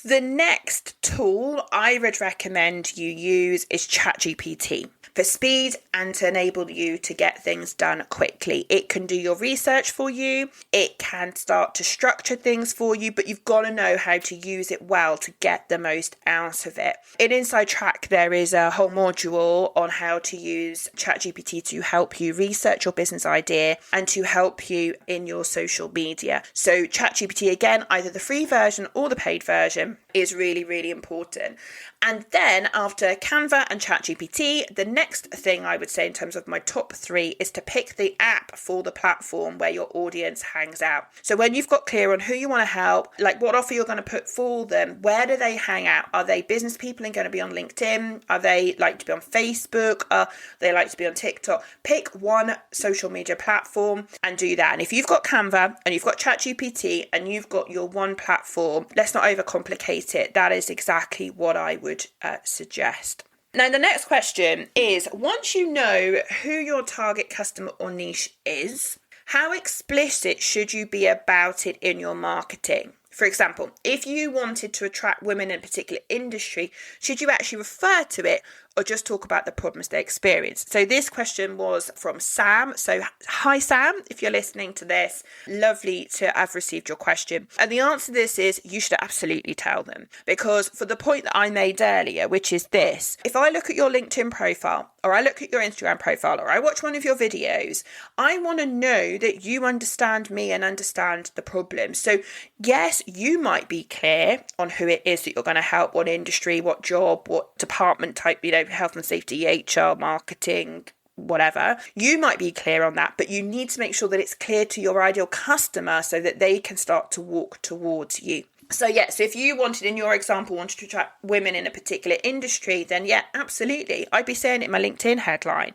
The next tool I would recommend you use is ChatGPT for speed and to enable you to get things done quickly. It can do your research for you. It can start to structure things for you, but you've got to know how to use it well to get the most out of it. In Inside Track, there is a whole module on how to use ChatGPT to help you research your business idea and to help you in your social media. So ChatGPT, again, either the free version or the paid version, is really, really important. And then after Canva and ChatGPT, the next thing I would say in terms of my top 3 is to pick the app for the platform where your audience hangs out. So when you've got clear on who you want to help, like what offer you're going to put for them, where do they hang out? Are they business people and going to be on LinkedIn? Are they like to be on Facebook? Are they like to be on TikTok? Pick one social media platform and do that. And if you've got Canva and you've got ChatGPT and you've got your one platform, let's not overcomplicate it. That is exactly what I would suggest. Now, the next question is, once you know who your target customer or niche is, how explicit should you be about it in your marketing? For example, if you wanted to attract women in a particular industry, should you actually refer to it or just talk about the problems they experience? So this question was from Sam. So hi, Sam, if you're listening to this, lovely to have received your question. And the answer to this is you should absolutely tell them, because for the point that I made earlier, which is this, if I look at your LinkedIn profile or I look at your Instagram profile or I watch one of your videos, I want to know that you understand me and understand the problem. So yes, you might be clear on who it is that you're going to help, what industry, what job, what department type, health and safety, HR, marketing, whatever. You might be clear on that, but you need to make sure that it's clear to your ideal customer so that they can start to walk towards you. So yes, if you wanted to attract women in a particular industry, then yeah, absolutely. I'd be saying it in my LinkedIn headline,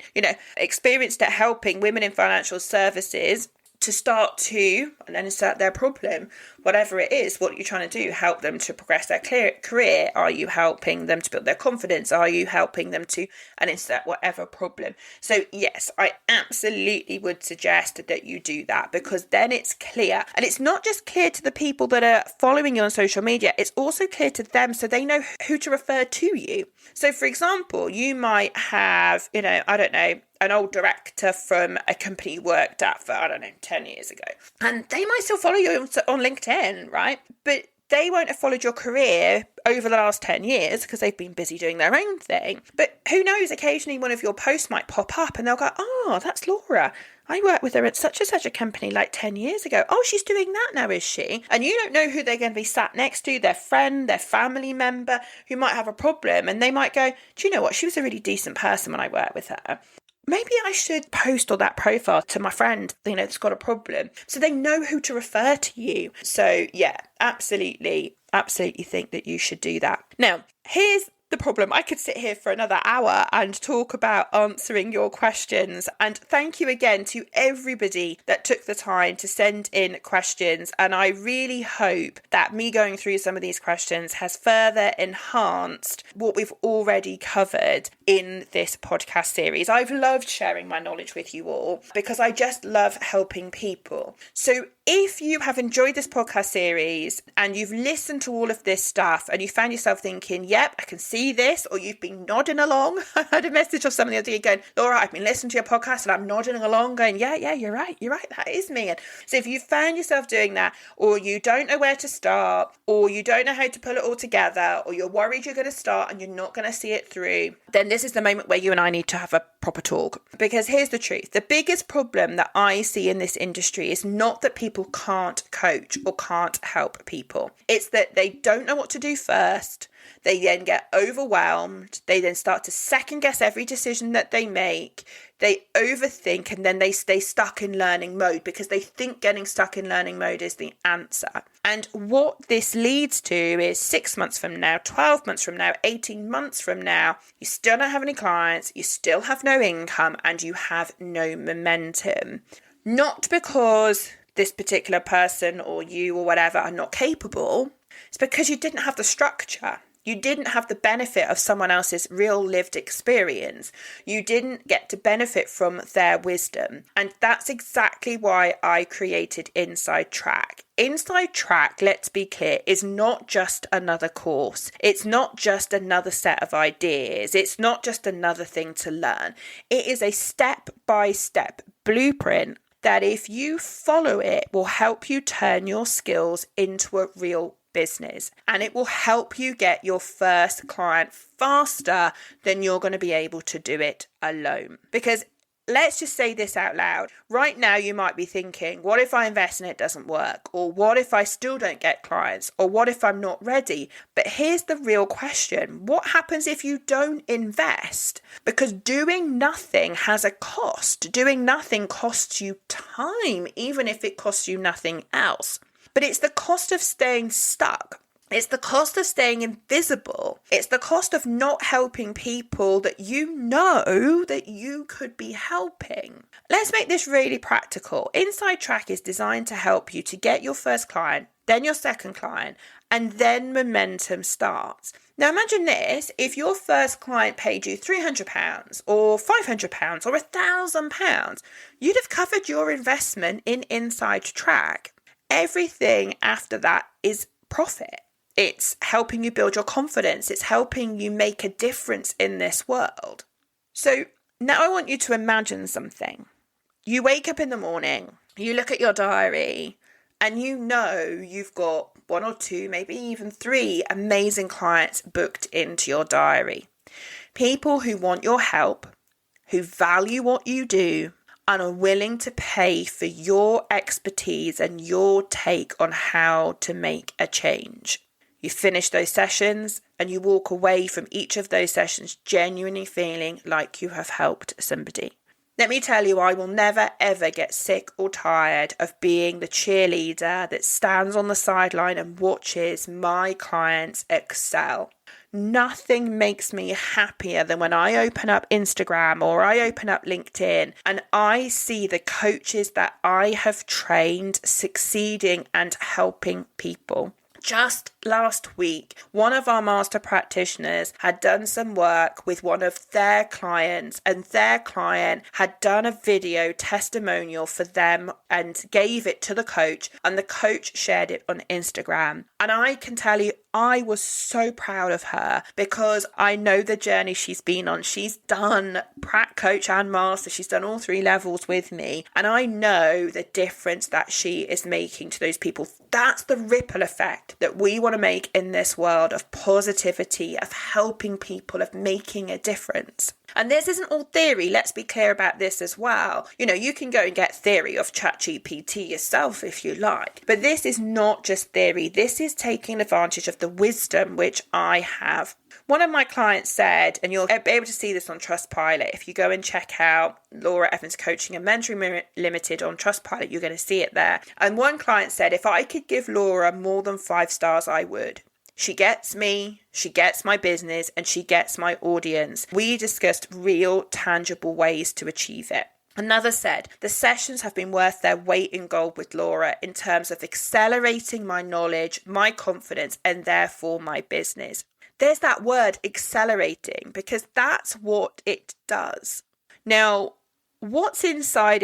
experienced at helping women in financial services to start to, and then insert their problem, whatever it is, what you're trying to do, help them to progress their career. Are you helping them to build their confidence? Are you helping them to, and insert whatever problem. So yes, I absolutely would suggest that you do that, because then it's clear. And it's not just clear to the people that are following you on social media, it's also clear to them so they know who to refer to you. So for example, you might have, an old director from a company you worked at for, 10 years ago. And they might still follow you on LinkedIn, right? But they won't have followed your career over the last 10 years because they've been busy doing their own thing. But who knows, occasionally one of your posts might pop up and they'll go, oh, that's Laura. I worked with her at such and such a company like 10 years ago. Oh, she's doing that now, is she? And you don't know who they're going to be sat next to, their friend, their family member who might have a problem. And they might go, do you know what? She was a really decent person when I worked with her. Maybe I should post all that profile to my friend, that's got a problem. So they know who to refer to you. So yeah, absolutely think that you should do that. Now, here's the problem. I could sit here for another hour and talk about answering your questions. And thank you again to everybody that took the time to send in questions. And I really hope that me going through some of these questions has further enhanced what we've already covered in this podcast series. I've loved sharing my knowledge with you all because I just love helping people. So if you have enjoyed this podcast series and you've listened to all of this stuff and you found yourself thinking, yep, I can see this, or you've been nodding along. I had a message of someone the other day going, Laura, I've been listening to your podcast and I'm nodding along going, yeah, you're right, that is me. And so if you found yourself doing that, or you don't know where to start, or you don't know how to pull it all together, or you're worried you're going to start and you're not going to see it through, then this is the moment where you and I need to have a proper talk. Because here's the truth. The biggest problem that I see in this industry is not that people can't coach or can't help people. It's that they don't know what to do first. They then get overwhelmed. They then start to second guess every decision that they make. They overthink, and then they stay stuck in learning mode because they think getting stuck in learning mode is the answer. And what this leads to is 6 months from now, 12 months from now, 18 months from now, you still don't have any clients, you still have no income, and you have no momentum. Not because this particular person or you or whatever are not capable. It's because you didn't have the structure. You didn't have the benefit of someone else's real lived experience. You didn't get to benefit from their wisdom. And that's exactly why I created Inside Track. Inside Track, let's be clear, is not just another course. It's not just another set of ideas. It's not just another thing to learn. It is a step-by-step blueprint that if you follow it will help you turn your skills into a real business, and it will help you get your first client faster than you're going to be able to do it alone. Because let's just say this out loud. Right now you might be thinking, what if I invest and it doesn't work? Or what if I still don't get clients? Or what if I'm not ready? But here's the real question. What happens if you don't invest? Because doing nothing has a cost. Doing nothing costs you time, even if it costs you nothing else. But it's the cost of staying stuck. It's the cost of staying invisible. It's the cost of not helping people that you know that you could be helping. Let's make this really practical. Inside Track is designed to help you to get your first client, then your second client, and then momentum starts. Now imagine this, if your first client paid you £300 or £500 or £1,000, you'd have covered your investment in Inside Track. Everything after that is profit. It's helping you build your confidence. It's helping you make a difference in this world. So now I want you to imagine something. You wake up in the morning, you look at your diary, and you know you've got 1 or 2, maybe even 3 amazing clients booked into your diary. People who want your help, who value what you do, and are willing to pay for your expertise and your take on how to make a change. You finish those sessions and you walk away from each of those sessions genuinely feeling like you have helped somebody. Let me tell you, I will never ever get sick or tired of being the cheerleader that stands on the sideline and watches my clients excel. Nothing makes me happier than when I open up Instagram or I open up LinkedIn and I see the coaches that I have trained succeeding and helping people. Just last week, one of our master practitioners had done some work with one of their clients, and their client had done a video testimonial for them and gave it to the coach, and the coach shared it on Instagram. And I can tell you, I was so proud of her because I know the journey she's been on. She's done prac coach and master. She's done all 3 levels with me. And I know the difference that she is making to those people. That's the ripple effect that we want to make in this world of positivity, of helping people, of making a difference. And this isn't all theory. Let's be clear about this as well. You know, you can go and get theory of ChatGPT yourself if you like. But this is not just theory. This is taking advantage of the wisdom which I have. One of my clients said, and you'll be able to see this on Trustpilot, if you go and check out Laura Evans Coaching and Mentoring Limited on Trustpilot, you're going to see it there. And one client said, if I could give Laura more than 5 stars, I would. She gets me, she gets my business, and she gets my audience. We discussed real, tangible ways to achieve it. Another said, the sessions have been worth their weight in gold with Laura in terms of accelerating my knowledge, my confidence, and therefore my business. There's that word accelerating because that's what it does. Now, what's inside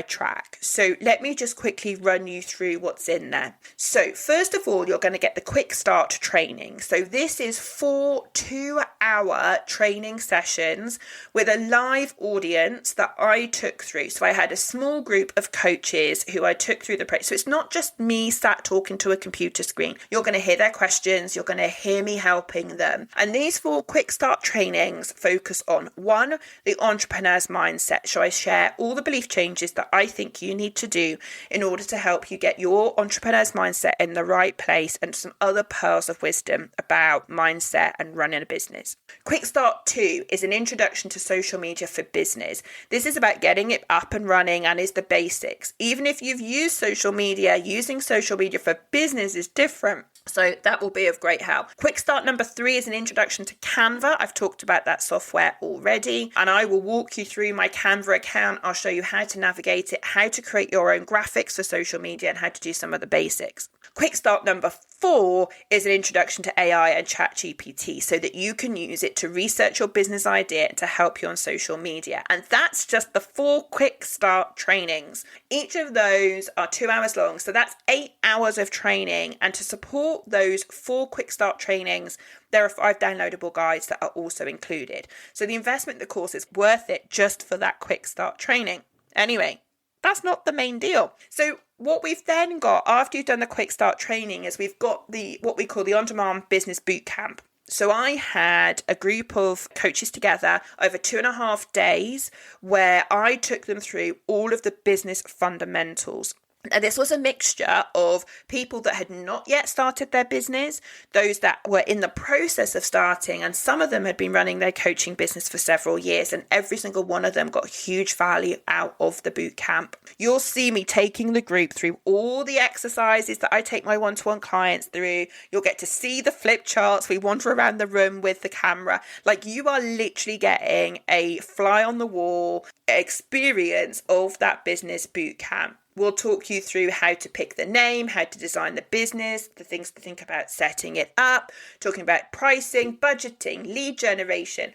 Track? So let me just quickly run you through what's in there. So first of all, you're going to get the quick start training. So this is 4 2-hour training sessions with a live audience that I took through. So I had a small group of coaches who I took through the process. So it's not just me sat talking to a computer screen. You're going to hear their questions. You're going to hear me helping them. And these 4 quick start trainings focus on 1, the entrepreneur's mindset. So I share all the belief changes that I think you need to do in order to help you get your entrepreneur's mindset in the right place, and some other pearls of wisdom about mindset and running a business. Quick Start 2 is an introduction to social media for business. This is about getting it up and running and is the basics. Even if you've used social media, using social media for business is different. So that will be of great help. Quick Start number 3 is an introduction to Canva. I've talked about that software already, and I will walk you through my Canva account. I'll show you how to navigate it, how to create your own graphics for social media, and how to do some of the basics. Quick Start number 4 is an introduction to AI and ChatGPT so that you can use it to research your business idea and to help you on social media. And that's just the 4 Quick Start trainings. Each of those are 2 hours long. So that's 8 hours of training. And to support those 4 Quick Start trainings, there are 5 downloadable guides that are also included. So the investment in the course is worth it just for that Quick Start training. Anyway, that's not the main deal. So what we've then got after you've done the Quick Start training is we've got what we call the On-Demand Business Bootcamp. So I had a group of coaches together over 2.5 days where I took them through all of the business fundamentals. And this was a mixture of people that had not yet started their business, those that were in the process of starting, and some of them had been running their coaching business for several years, and every single one of them got huge value out of the boot camp. You'll see me taking the group through all the exercises that I take my one-to-one clients through. You'll get to see the flip charts. We wander around the room with the camera. Like, you are literally getting a fly on the wall experience of that business boot camp. We'll talk you through how to pick the name, how to design the business, the things to think about setting it up, talking about pricing, budgeting, lead generation.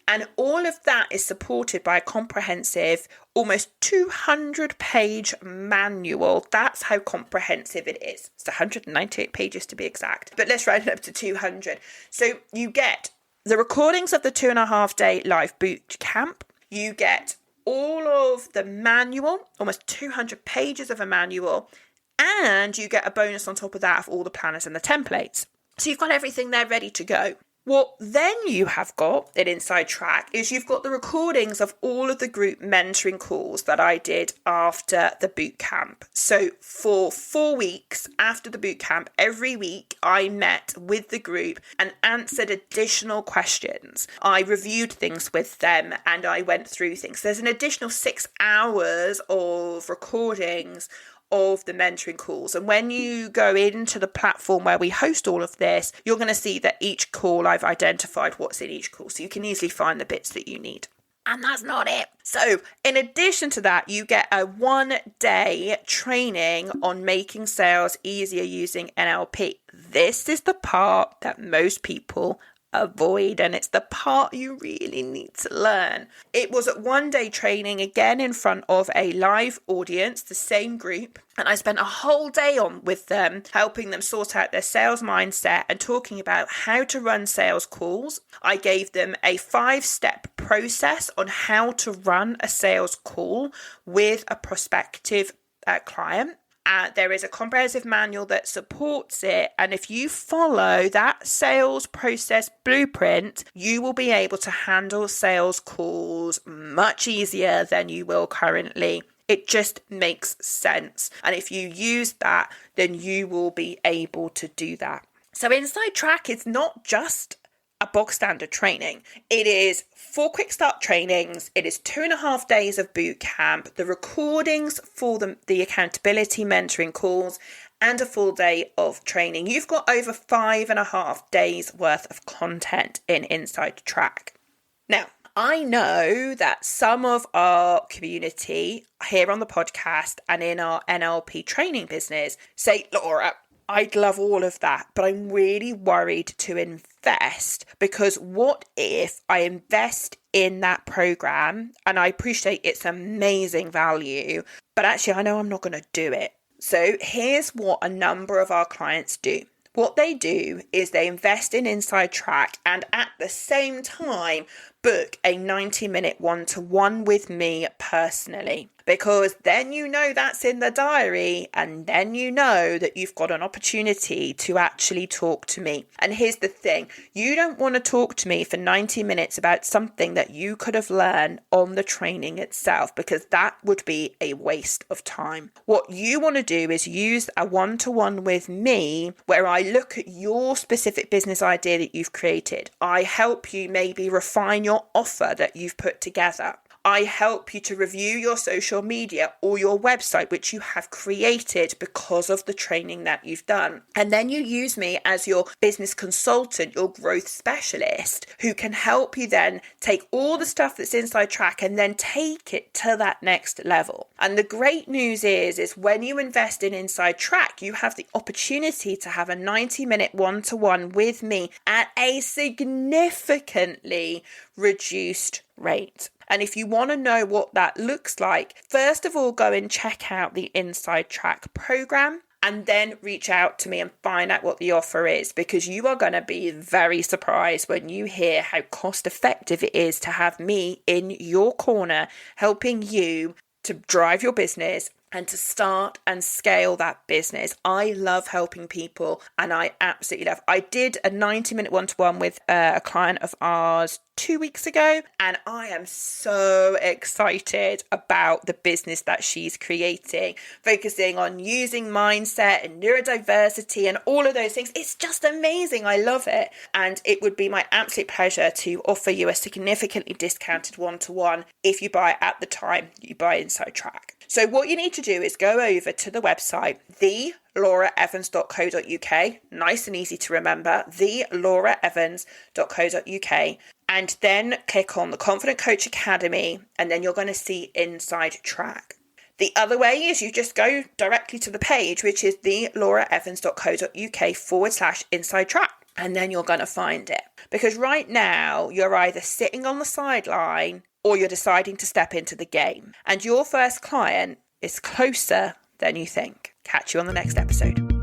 And all of that is supported by a comprehensive, almost 200-page manual. That's how comprehensive it is. It's 198 pages to be exact, but let's round it up to 200. So you get the recordings of the 2.5-day live boot camp. You get all of the manual, almost 200 pages of a manual, and you get a bonus on top of that of all the planners and the templates. So you've got everything there ready to go. What then you have got at Inside Track is you've got the recordings of all of the group mentoring calls that I did after the boot camp. So for 4 weeks after the boot camp, every week I met with the group and answered additional questions. I reviewed things with them and I went through things. There's an additional 6 hours of recordings of the mentoring calls. And when you go into the platform where we host all of this, you're going to see that each call I've identified what's in each call. So you can easily find the bits that you need. And that's not it. So in addition to that, you get a 1-day training on making sales easier using NLP. This is the part that most people avoid, and it's the part you really need to learn. It was a 1-day training, again in front of a live audience, the same group, and I spent a whole day on with them, helping them sort out their sales mindset and talking about how to run sales calls. I gave them a 5-step process on how to run a sales call with a prospective client. There is a comprehensive manual that supports it, and if you follow that sales process blueprint, you will be able to handle sales calls much easier than you will currently. It just makes sense, and if you use that, then you will be able to do that. So Inside Track is not just a bog standard training. It is 4 quick start trainings. It is 2.5 days of boot camp, the recordings for the accountability mentoring calls, and a full day of training. You've got over 5.5 days worth of content in Inside Track. Now, I know that some of our community here on the podcast and in our NLP training business say, Laura, I'd love all of that, but I'm really worried to invest invest, because what if I invest in that program and I appreciate it's amazing value, but actually I know I'm not going to do it. So here's what a number of our clients do. What they do is they invest in Inside Track and at the same time book a 90-minute one-to-one with me personally, because then you know that's in the diary and then you know that you've got an opportunity to actually talk to me. And here's the thing, you don't want to talk to me for 90 minutes about something that you could have learned on the training itself, because that would be a waste of time. What you want to do is use a one-to-one with me where I look at your specific business idea that you've created. I help you maybe refine your offer that you've put together. I help you to review your social media or your website, which you have created because of the training that you've done. And then you use me as your business consultant, your growth specialist, who can help you then take all the stuff that's Inside Track and then take it to that next level. And the great news is when you invest in Inside Track, you have the opportunity to have a 90-minute one-to-one with me at a significantly reduced rate. And if you want to know what that looks like, first of all, go and check out the Inside Track program and then reach out to me and find out what the offer is, because you are going to be very surprised when you hear how cost effective it is to have me in your corner helping you to drive your business and to start and scale that business. I love helping people and I absolutely love. I did a 90-minute one-to-one with a client of ours 2 weeks ago, and I am so excited about the business that she's creating, focusing on using mindset and neurodiversity and all of those things. It's just amazing. I love it. And it would be my absolute pleasure to offer you a significantly discounted one-to-one if you buy at the time you buy Inside Track. So what you need to do is go over to the website, thelauraevans.co.uk, nice and easy to remember, thelauraevans.co.uk, and then click on the Confident Coach Academy, and then you're going to see Inside Track. The other way is you just go directly to the page, which is thelauraevans.co.uk/Inside Track, and then you're going to find it. Because right now, you're either sitting on the sideline or you're deciding to step into the game. And your first client is closer than you think. Catch you on the next episode.